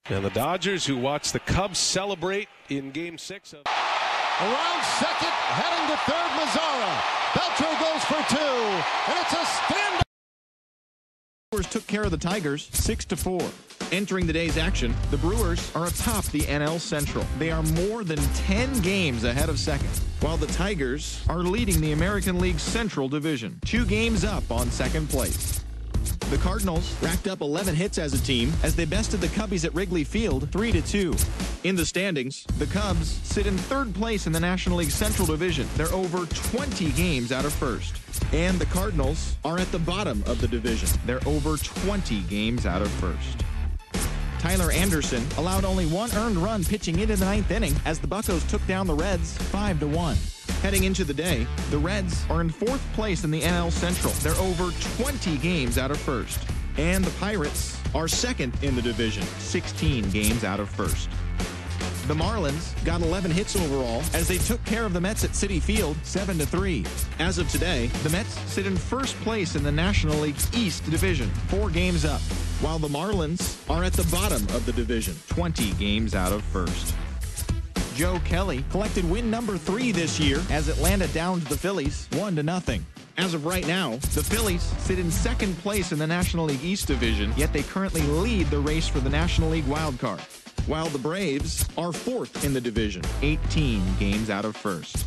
And the Dodgers, who watched the Cubs celebrate in Game 6 of... Around second, heading to third, Mazzara. Beltran goes for two, and it's a stand-up. Brewers took care of the Tigers 6-4. Entering the day's action, the Brewers are atop the NL Central. They are more than 10 games ahead of second, while the Tigers are leading the American League Central Division, 2 games up on second place. The Cardinals racked up 11 hits as a team as they bested the Cubbies at Wrigley Field 3-2. In the standings, the Cubs sit in third place in the National League Central Division. They're over 20 games out of first. And the Cardinals are at the bottom of the division. They're over 20 games out of first. Tyler Anderson allowed only 1 earned run pitching into the 9th inning as the Buccos took down the Reds 5-1. Heading into the day, the Reds are in 4th place in the NL Central. They're over 20 games out of first. And the Pirates are 2nd in the division, 16 games out of first. The Marlins got 11 hits overall as they took care of the Mets at Citi Field 7-3. As of today, the Mets sit in 1st place in the National League East Division, 4 games up, while the Marlins are at the bottom of the division, 20 games out of first. Joe Kelly collected win number 3 this year as Atlanta downed the Phillies 1-0. As of right now, the Phillies sit in 2nd place in the National League East Division, yet they currently lead the race for the National League wild card, while the Braves are 4th in the division, 18 games out of first.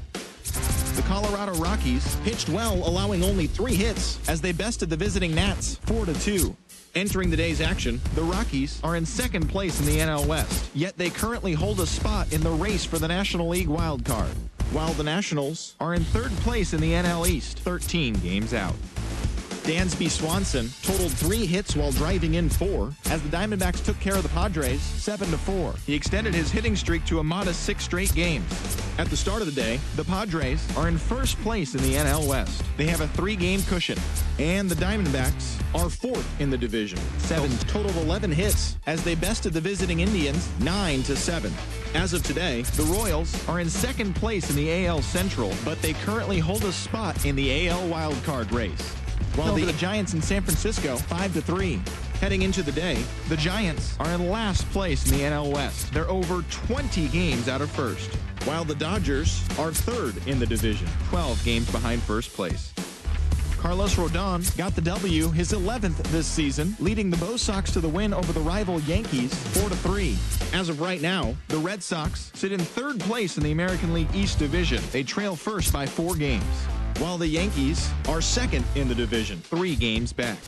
The Colorado Rockies pitched well, allowing only 3 hits as they bested the visiting Nats 4-2. Entering the day's action, the Rockies are in 2nd place in the NL West, yet they currently hold a spot in the race for the National League wild card, while the Nationals are in 3rd place in the NL East, 13 games out. Dansby Swanson totaled 3 hits while driving in 4 as the Diamondbacks took care of the Padres 7-4. He extended his hitting streak to a modest 6 straight games. At the start of the day, the Padres are in 1st place in the NL West. They have a 3-game cushion, and the Diamondbacks are 4th in the division. 7 totaled 11 hits as they bested the visiting Indians 9-7. As of today, the Royals are in 2nd place in the AL Central, but they currently hold a spot in the AL wildcard race, while the Giants in San Francisco 5-3. Heading into the day, the Giants are in last place in the NL West. They're over 20 games out of first, while the Dodgers are 3rd in the division, 12 games behind first place. Carlos Rodon got the W, his 11th this season, leading the Bo Sox to the win over the rival Yankees 4-3. As of right now, the Red Sox sit in 3rd place in the American League East Division. They trail first by 4 games, while the Yankees are 2nd in the division, 3 games back.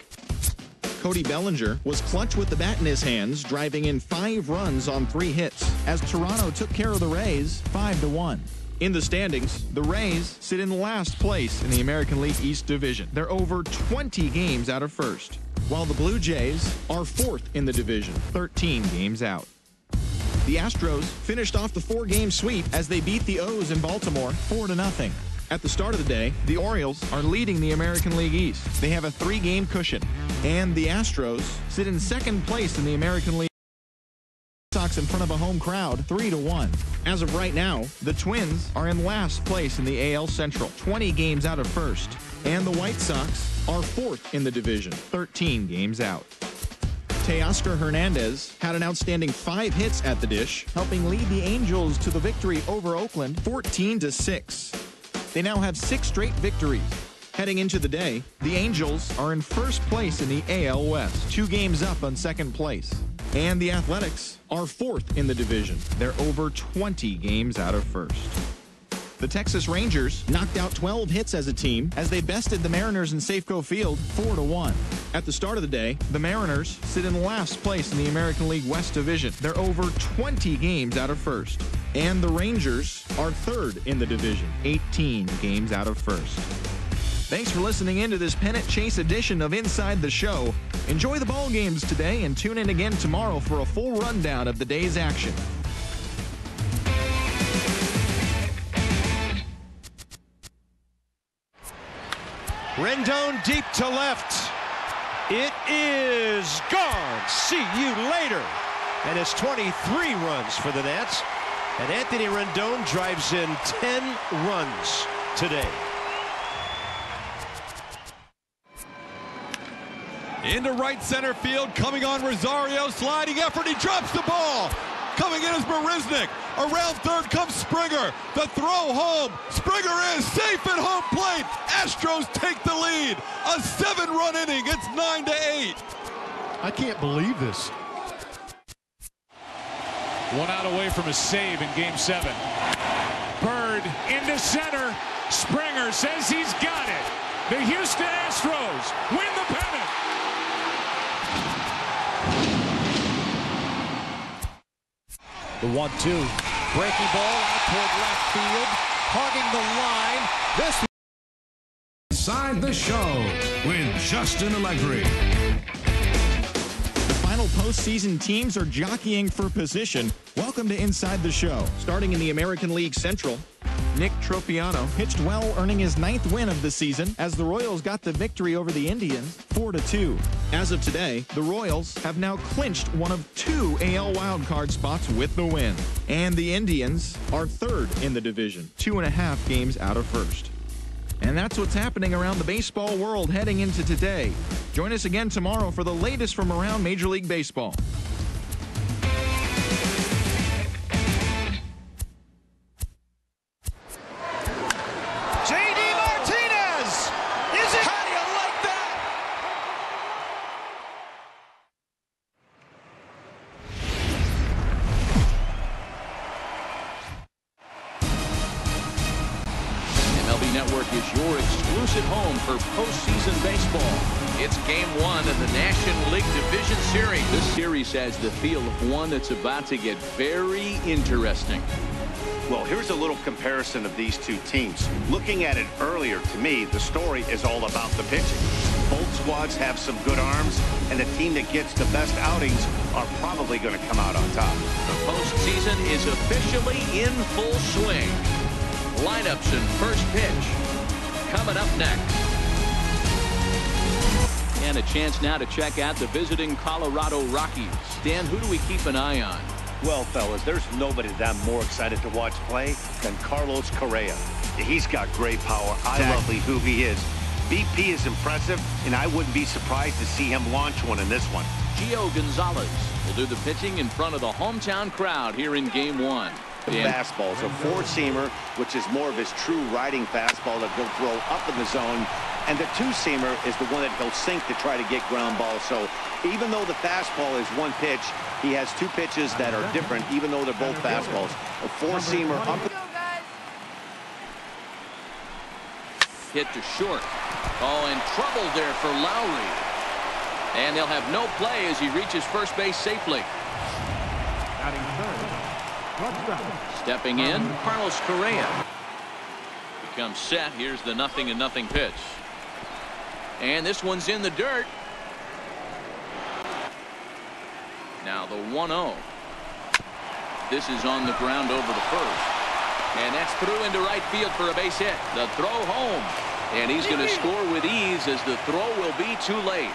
Cody Bellinger was clutch with the bat in his hands, driving in 5 runs on 3 hits as Toronto took care of the Rays 5-1. In the standings, the Rays sit in last place in the American League East Division. They're over 20 games out of first, while the Blue Jays are 4th in the division, 13 games out. The Astros finished off the 4-game sweep as they beat the O's in Baltimore 4-0. At the start of the day, the Orioles are leading the American League East. They have a 3-game cushion, and the Astros sit in 2nd place in the American League. Sox in front of a home crowd 3-1. As of right now, the Twins are in last place in the AL Central, 20 games out of first, and the White Sox are 4th in the division, 13 games out. Teoscar Hernandez had an outstanding 5 hits at the dish, helping lead the Angels to the victory over Oakland 14-6. They now have 6 straight victories. Heading into the day, the Angels are in 1st place in the AL West, 2 games up on 2nd place. And the Athletics are 4th in the division. They're over 20 games out of first. The Texas Rangers knocked out 12 hits as a team as they bested the Mariners in Safeco Field 4-1. At the start of the day, the Mariners sit in last place in the American League West Division. They're over 20 games out of first. And the Rangers are 3rd in the division, 18 games out of first. Thanks for listening in to this pennant chase edition of Inside the Show. Enjoy the ball games today and tune in again tomorrow for a full rundown of the day's action. Rendon deep to left. It is gone. See you later. And it's 23 runs for the Nats. And Anthony Rendon drives in 10 runs today. Into right center field, coming on Rosario, sliding effort, he drops the ball. Coming in is Marisnik. Around third comes Springer. The throw home. Springer is safe at home plate. Astros take the lead. A 7-run inning. It's 9-8. I can't believe this. 1 out away from a save in Game 7. Bird into center. Springer says he's got it. The Houston Astros win the pennant. The 1-2. Breaking ball out toward left field. Hogging the line. This Inside the Show with Justin Allegri. The final postseason teams are jockeying for position. Welcome to Inside the Show. Starting in the American League Central, Nick Tropiano pitched well, earning his 9th win of the season as the Royals got the victory over the Indians 4-2. As of today, the Royals have now clinched one of 2 AL wildcard spots with the win. And the Indians are 3rd in the division, 2.5 games out of 1st. And that's what's happening around the baseball world heading into today. Join us again tomorrow for the latest from around Major League Baseball. MLB Network is your exclusive home for postseason baseball. It's Game 1 of the National League Division Series. This series has the feel of one that's about to get very interesting. Well, here's a little comparison of these two teams. Looking at it earlier, to me, the story is all about the pitching. Both squads have some good arms, and the team that gets the best outings are probably going to come out on top. The postseason is officially in full swing. Lineups and first pitch coming up next. And a chance now to check out the visiting Colorado Rockies. Dan, who do we keep an eye on? Well, fellas, there's nobody that I'm more excited to watch play than Carlos Correa. He's got great power. I love who he is. BP is impressive, and I wouldn't be surprised to see him launch one in this one. Gio Gonzalez will do the pitching in front of the hometown crowd here in Game 1. Fastballs, a four-seamer, which is more of his true riding fastball that he'll throw up in the zone, and the two-seamer is the one that he'll sink to try to get ground balls. So even though the fastball is one pitch, he has two pitches that are different, even though they're both fastballs. A four-seamer up. Hit to short. Oh, and trouble there for Lowry. And they'll have no play as he reaches first base safely. Stepping in, Carlos Correa. Becomes set. Here's the 0-0 pitch. And this one's in the dirt. Now the 1-0. This is on the ground over the first. And that's through into right field for a base hit. The throw home. And he's going to score with ease as the throw will be too late.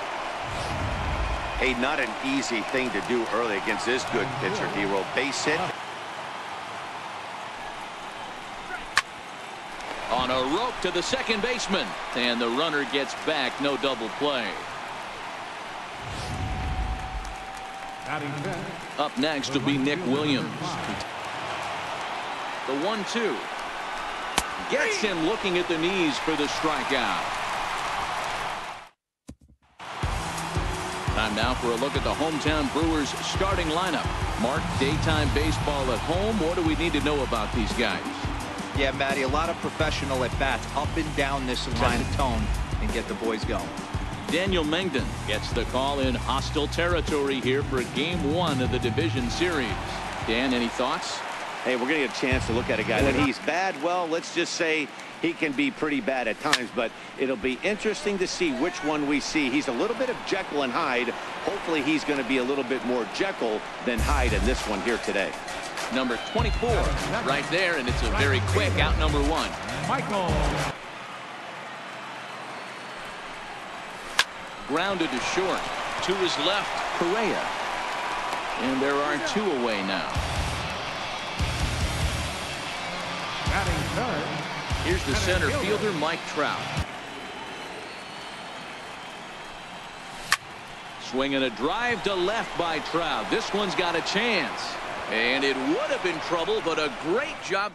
Hey, not an easy thing to do early against this good pitcher, Hero. Base hit. On a rope to the second baseman. And the runner gets back. No double play. Up next will be Nick Williams. The 1-2. Gets him looking at the knees for the strikeout. Time now for a look at the hometown Brewers starting lineup. Mark, daytime baseball at home. What do we need to know about these guys? Yeah, Matty, a lot of professional at-bats up and down this line of tone and get the boys going. Daniel Mengden gets the call in hostile territory here for Game 1 of the division series. Dan, any thoughts? Hey, we're going to get a chance to look at a guy. When he's bad, well, let's just say he can be pretty bad at times, but it'll be interesting to see which one we see. He's a little bit of Jekyll and Hyde. Hopefully he's going to be a little bit more Jekyll than Hyde in this one here today. Number 24 right there, and it's a very quick out number 1. Michael. Grounded to short. To his left, Correa. And there are 2 away now. Here's the center fielder, Mike Trout. Swing and a drive to left by Trout. This one's got a chance. And it would have been trouble, but a great job.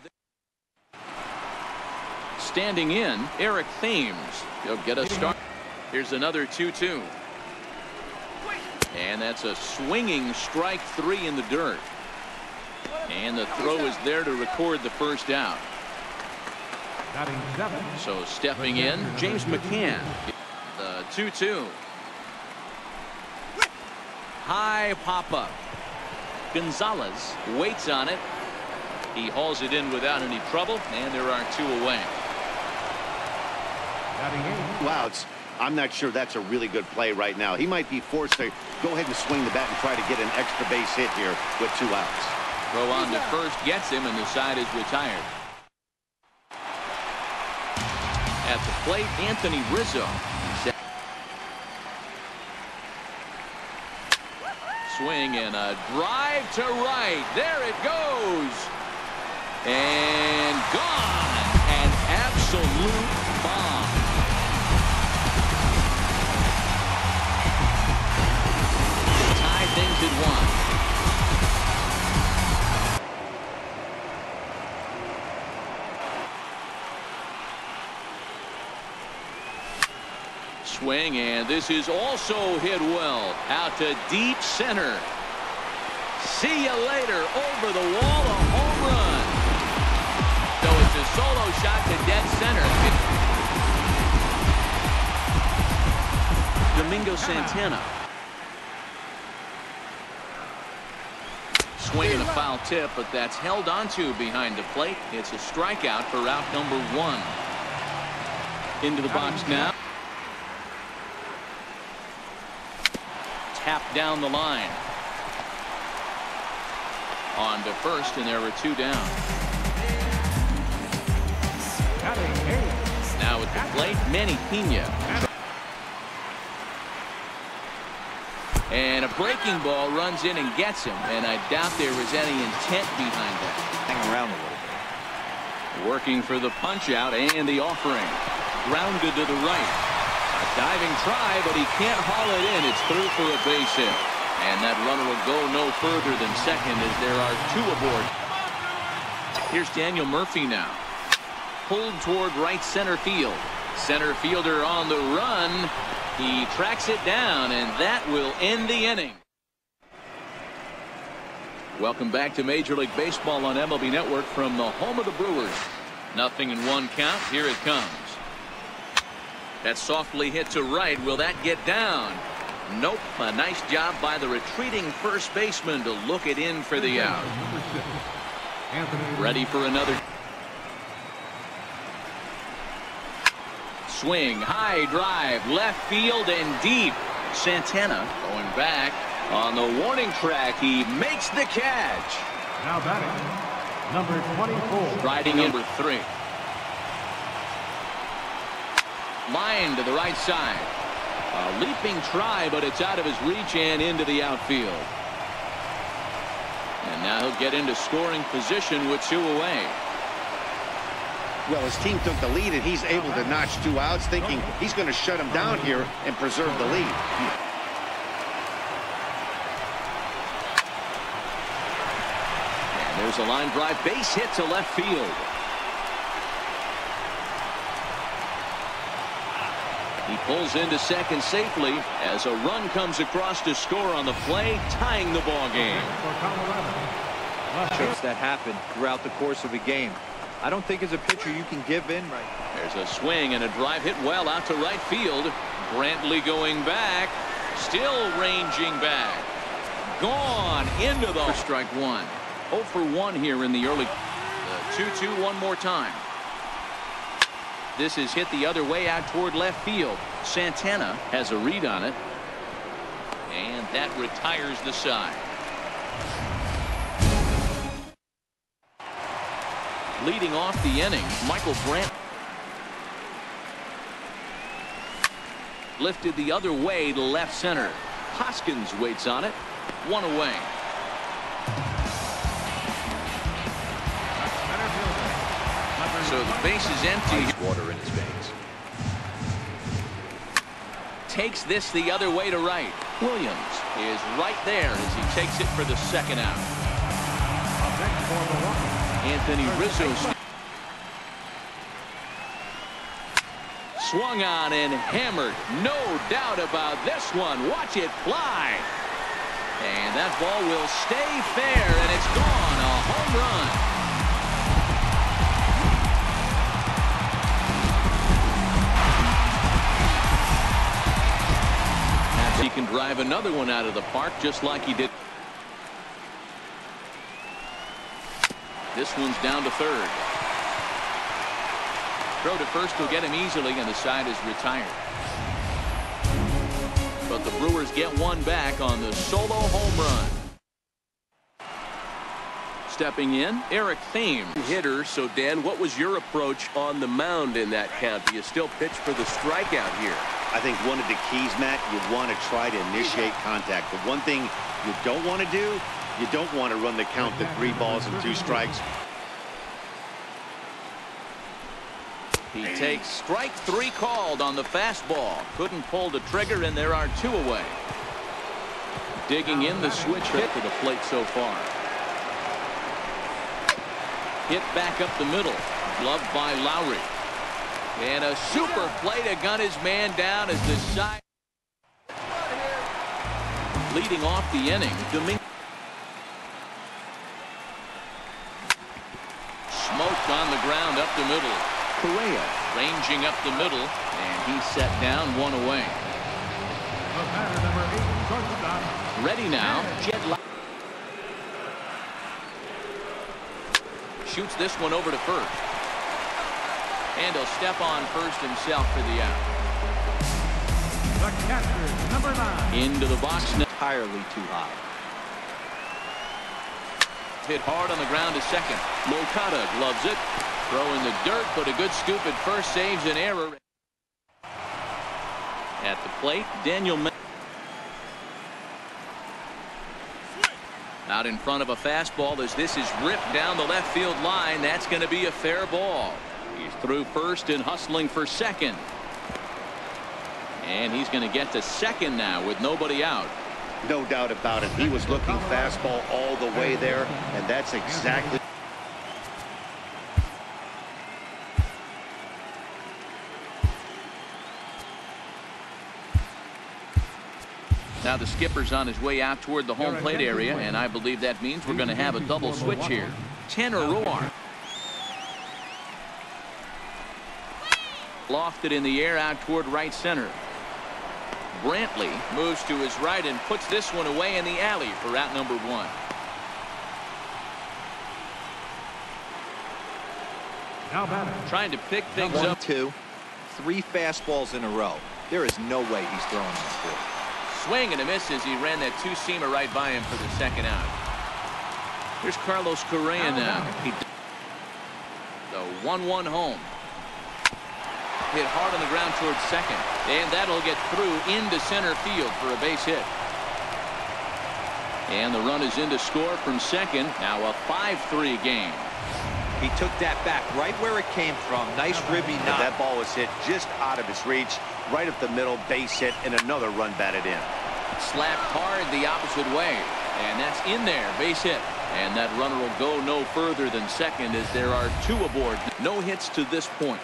Standing in, Eric Thames. He'll get a start. Here's another 2-2. And that's a swinging strike 3 in the dirt. And the throw is there to record the first out. So stepping in, James McCann. The 2-2. High pop-up. Gonzalez waits on it. He hauls it in without any trouble, and there are 2 away. Wow, I'm not sure that's a really good play right now. He might be forced to go ahead and swing the bat and try to get an extra base hit here with 2 outs. Throw on to first gets him, and the side is retired. At the plate, Anthony Rizzo. Swing and a drive to right. There it goes. And gone. An absolute bomb. To tie things at 1. Swing, and this is also hit well out to deep center. See you later. Over the wall, a home run. So it's a solo shot to dead center. Domingo Santana. Swing and a foul tip, but that's held onto behind the plate. It's a strikeout for out number 1. Into the box now. Tap down the line. On to first, and there were 2 down. Now at the plate, Manny Pena. And a breaking ball runs in and gets him, and I doubt there was any intent behind that. Hang around a little bit. Working for the punch out and the offering. Grounded to the right. A diving try, but he can't haul it in. It's through for a base hit. And that runner will go no further than second as there are 2 aboard. Here's Daniel Murphy now. Pulled toward right center field. Center fielder on the run. He tracks it down, and that will end the inning. Welcome back to Major League Baseball on MLB Network from the home of the Brewers. 0-1 count. Here it comes. That's softly hit to right. Will that get down? Nope. A nice job by the retreating first baseman to look it in for the out. Ready for another. Swing, high drive, left field and deep. Santana going back on the warning track. He makes the catch. Now batting, number 24. Riding number 3. Line to the right side. A leaping try, but it's out of his reach and into the outfield. And now he'll get into scoring position with 2 away. Well, his team took the lead, and he's able to notch 2 outs, thinking he's going to shut him down here and preserve the lead. And there's a line drive base hit to left field. He pulls into second safely as a run comes across to score on the play, tying the ball game. Trips that happen throughout the course of a game. I don't think as a pitcher you can give in right. There's a swing and a drive hit well out to right field. Brantley going back, still ranging back. Gone into the strike 1. 0 for 1 here in the early. The 2-2 one more time. This is hit the other way out toward left field. Santana has a read on it. And that retires the side. Leading off the inning, Michael Brandt. Lifted the other way to left center. Hoskins waits on it. 1 away. So the base is empty. Water in his veins. Takes this the other way to right. Williams is right there as he takes it for the second out. Anthony Rizzo swung on and hammered. No doubt about this one. Watch it fly. And that ball will stay fair, and it's gone. A home run. He can drive another one out of the park just like he did. This one's down to third. Throw to first will get him easily, and the side is retired. But the Brewers get one back on the solo home run. Stepping in, Eric Thames. Hitter. So, Dan, what was your approach on the mound in that count? Do you still pitch for the strikeout here? I think one of the keys, Matt, you want to try to initiate contact. The one thing you don't want to do, you don't want to run the count to 3 balls and 2 strikes. He takes strike 3 called on the fastball. Couldn't pull the trigger, and there are 2 away. Digging in the switch hit to the plate so far. Hit back up the middle. Gloved by Lowry. And a super play to gun his man down as the side. Leading off the inning, Dominguez. Smoked on the ground up the middle. Correa ranging up the middle, and he's set down 1 away. Ready now, Jed Lowry. Shoots this one over to first. And he'll step on first himself for the out. The catcher, number 9. Into the box now. Entirely too high. Hit hard on the ground to second. Moncada gloves it. Throw in the dirt, but a good scoop at first saves an error. At the plate, Daniel out in front of a fastball as this is ripped down the left field line. That's going to be a fair ball. He's through first and hustling for second. And he's going to get to second now with nobody out. No doubt about it. He was looking fastball all the way there, and that's exactly. Now the skipper's on his way out toward the home plate area, and I believe that means we're going to have a double switch here. Tanner Roark. Lofted in the air out toward right center. Brantley moves to his right and puts this one away in the alley for out number 1. Now batting. Trying to pick things up. 1-2, 3 fastballs in a row. There is no way he's throwing this ball. Swing and a miss as he ran that 2-seamer right by him for the second out. Here's Carlos Correa now. The 1-1 home. Hit hard on the ground towards second, and that'll get through into center field for a base hit. And the run is in to score from second. Now a 5-3 game. He took that back right where it came from. Nice ribby knock. That ball was hit just out of his reach, right up the middle, base hit, and another run batted in. Slapped hard the opposite way, and that's in there, base hit. And that runner will go no further than second as there are 2 aboard. No hits to this point.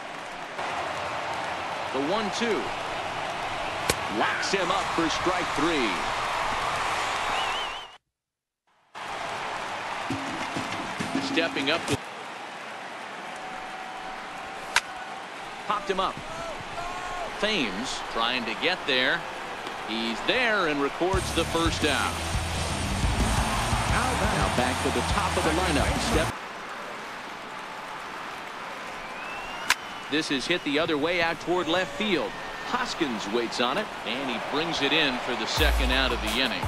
The 1-2 locks him up for strike 3. Stepping up to popped him up. Thames trying to get there. He's there and records the first out. Now back to the top of the lineup. Step. This is hit the other way out toward left field. Hoskins waits on it, and he brings it in for the second out of the inning.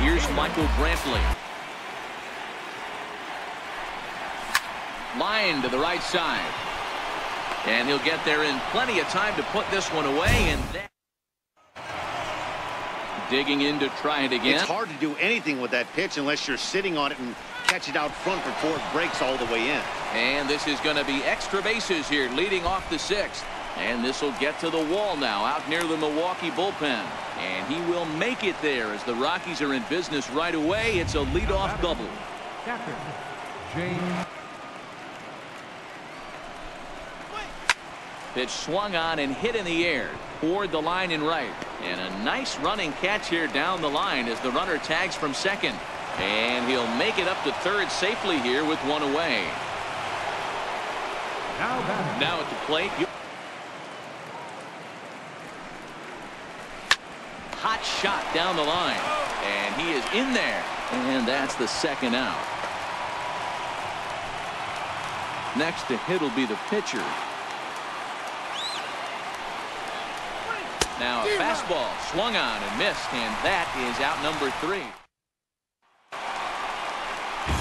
Here's Michael Brantley. Line to the right side. And he'll get there in plenty of time to put this one away. And that digging in to try it again. It's hard to do anything with that pitch unless you're sitting on it and catch it out front before it breaks all the way in. And this is going to be extra bases here leading off the 6th. And this will get to the wall now out near the Milwaukee bullpen. And he will make it there as the Rockies are in business right away. It's a leadoff double. Captain, James. Pitch swung on and hit in the air toward the line in right. And a nice running catch here down the line as the runner tags from second. And he'll make it up to third safely here with one away. Now at the plate. Hot shot down the line. And he is in there. And that's the second out. Next to hit will be the pitcher. Now a fastball swung on and missed, and that is out number 3.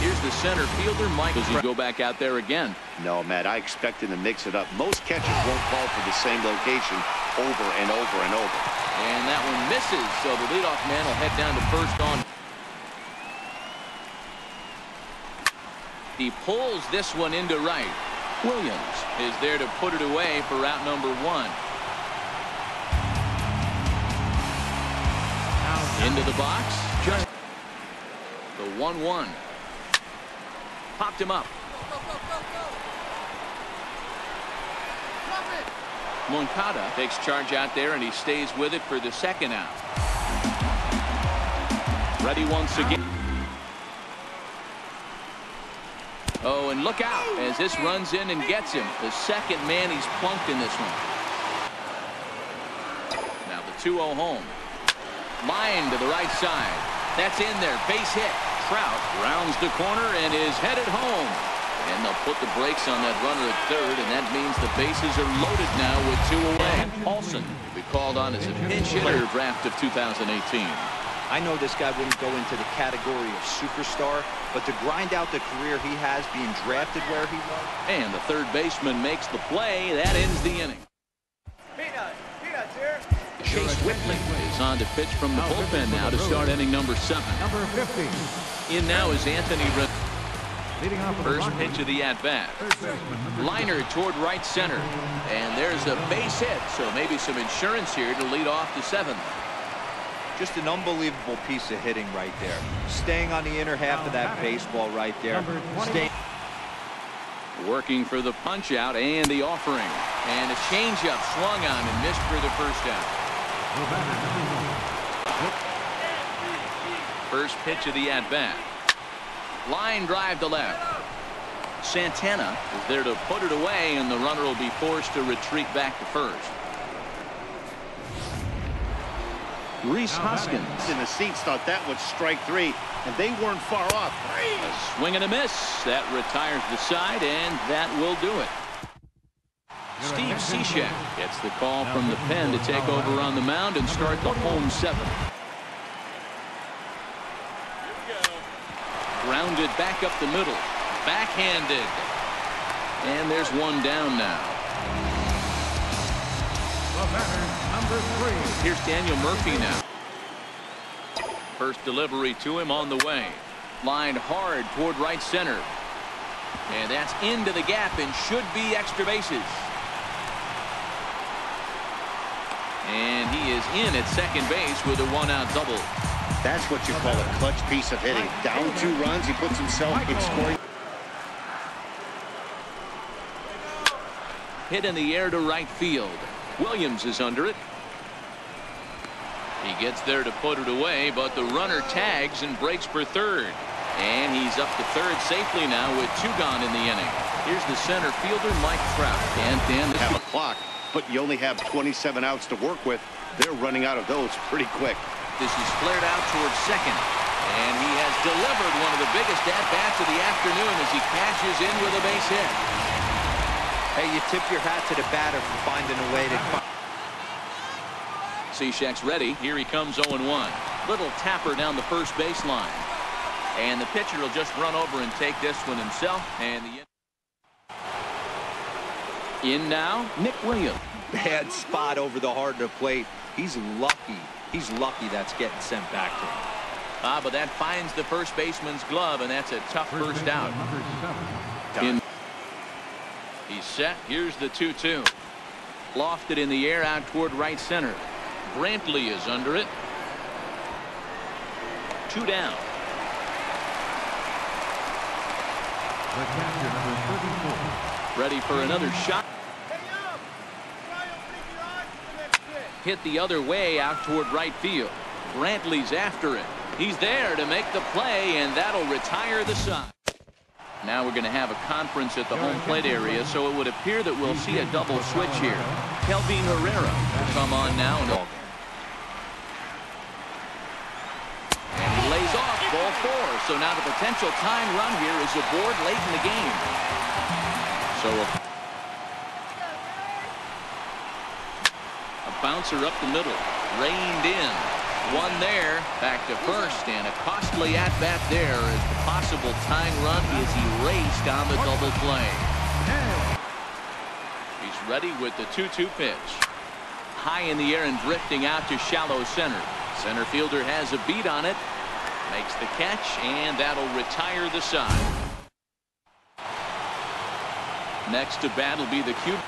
Here's the center fielder, Mike. Does he go back out there again? No, Matt, I expect him to mix it up. Most catchers won't call for the same location over and over and over. And that one misses, so the leadoff man will head down to first on. He pulls this one into right. Williams is there to put it away for out number 1. Into the box. Just the 1-1. Popped him up. Moncada takes charge out there, and he stays with it for the second out. Ready once again. Oh, and look out as this runs in and gets him. The second man he's plunked in this one. Now the 2-0 home. Line to the right side. That's in there. Base hit. Trout rounds the corner and is headed home. And they'll put the brakes on that runner at third, and that means the bases are loaded now with 2 away. Paulson will be called on as a pinch hitter draft of 2018. I know this guy wouldn't go into the category of superstar, but to grind out the career he has being drafted where he was. And the third baseman makes the play. That ends the inning. Chase Whitley is on to pitch from the bullpen now to start inning number 7. Number 50. In now is Anthony Rizzo. First pitch of the at-bat. Liner toward right center. And there's a base hit, so maybe some insurance here to lead off the 7th. Just an unbelievable piece of hitting right there. Staying on the inner half of that baseball right there. Working for the punch out and the offering. And a changeup swung on and missed for the first out. First pitch of the at-bat. Line drive to left. Santana is there to put it away, and the runner will be forced to retreat back to first. Rhys Hoskins in the seats thought that was strike 3, and they weren't far off. A swing and a miss. That retires the side, and that will do it. Steve Cishek gets the call from the pen to take over on the mound and start the home 7th. Grounded back up the middle. Backhanded. And there's one down now. Number 3. Here's Daniel Murphy now. First delivery to him on the way. Lined hard toward right center. And that's into the gap and should be extra bases. And he is in at second base with a 1-out double. That's what you call a clutch piece of hitting. Down 2 runs, he puts himself in scoring. Hit in the air to right field. Williams is under it. He gets there to put it away, but the runner tags and breaks for third. And he's up to third safely now with 2 gone in the inning. Here's the center fielder, Mike Trout. And Dan, have a clock, but you only have 27 outs to work with. They're running out of those pretty quick. This is flared out towards second. And he has delivered one of the biggest at-bats of the afternoon as he cashes in with a base hit. Hey, you tip your hat to the batter for finding a way to... Cishek's ready. Here he comes 0-1. Little tapper down the first baseline. And the pitcher will just run over and take this one himself. And the in now, Nick Williams. Bad spot over the heart of the plate. He's lucky. He's lucky that's getting sent back to him. But that finds the first baseman's glove, and that's a tough first out. He's set. Here's the 2-2. Lofted in the air out toward right center. Brantley is under it. 2 down. The catcher, number 34. Ready for another shot. Hit the other way out toward right field. Brantley's after it. He's there to make the play, and that'll retire the side. Now we're going to have a conference at the home plate area, so it would appear that we'll see a double switch here. Kelvin Herrera will come on now. And he lays off ball 4. So now the potential tying run here is aboard late in the game. So a bouncer up the middle, reined in. One there, back to first, and a costly at-bat there as the possible tying run is erased on the double play. He's ready with the 2-2 pitch. High in the air and drifting out to shallow center. Center fielder has a beat on it, makes the catch, and that'll retire the side. Next to bat will be the Cuban.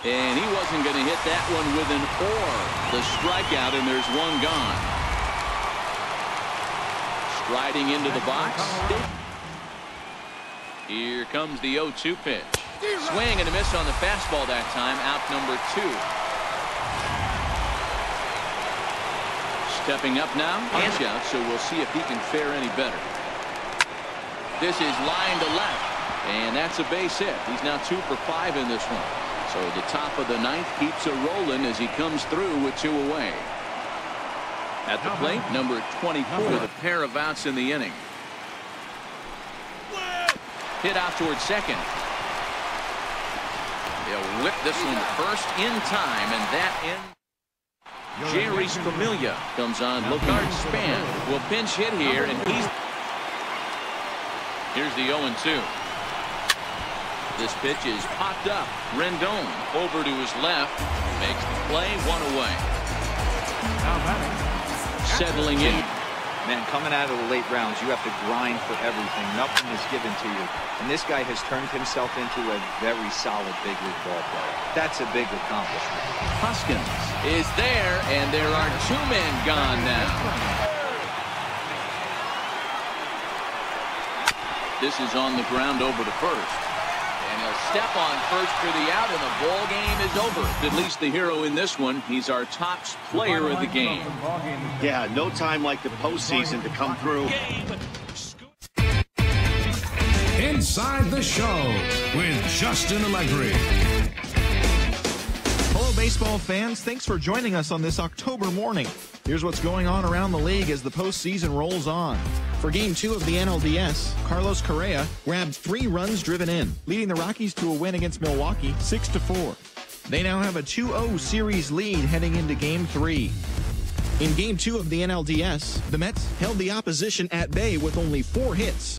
And he wasn't going to hit that one with an or. The strikeout, and there's one gone. Striding into the box. Here comes the 0-2 pitch. Swing and a miss on the fastball that time. Out number 2. Stepping up now. Hands out, so we'll see if he can fare any better. This is line to left. And that's a base hit. He's now 2 for 5 in this one. So the top of the 9th keeps it rolling as he comes through with 2 away. At the plate, number 24 with a pair of outs in the inning. Hit out towards second. They'll whip this one first in time, and that ends. Jerry Familia comes on. Locard Span will pinch hit here, and here's the 0-2. This pitch is popped up. Rendon over to his left. Makes the play, 1 away. Settling in. Man, coming out of the late rounds, you have to grind for everything. Nothing is given to you. And this guy has turned himself into a very solid big league ball player. That's a big accomplishment. Hoskins is there, and there are 2 men gone now. This is on the ground over to first. And he'll step on first for the out, and the ball game is over. At least the hero in this one. He's our top player of the game. Yeah, no time like the postseason to come through. Inside the Show with Justin Allegri. Hello, baseball fans. Thanks for joining us on this October morning. Here's what's going on around the league as the postseason rolls on. For Game 2 of the NLDS, Carlos Correa grabbed 3 runs driven in, leading the Rockies to a win against Milwaukee 6-4. They now have a 2-0 series lead heading into Game 3. In Game 2 of the NLDS, the Mets held the opposition at bay with only 4 hits,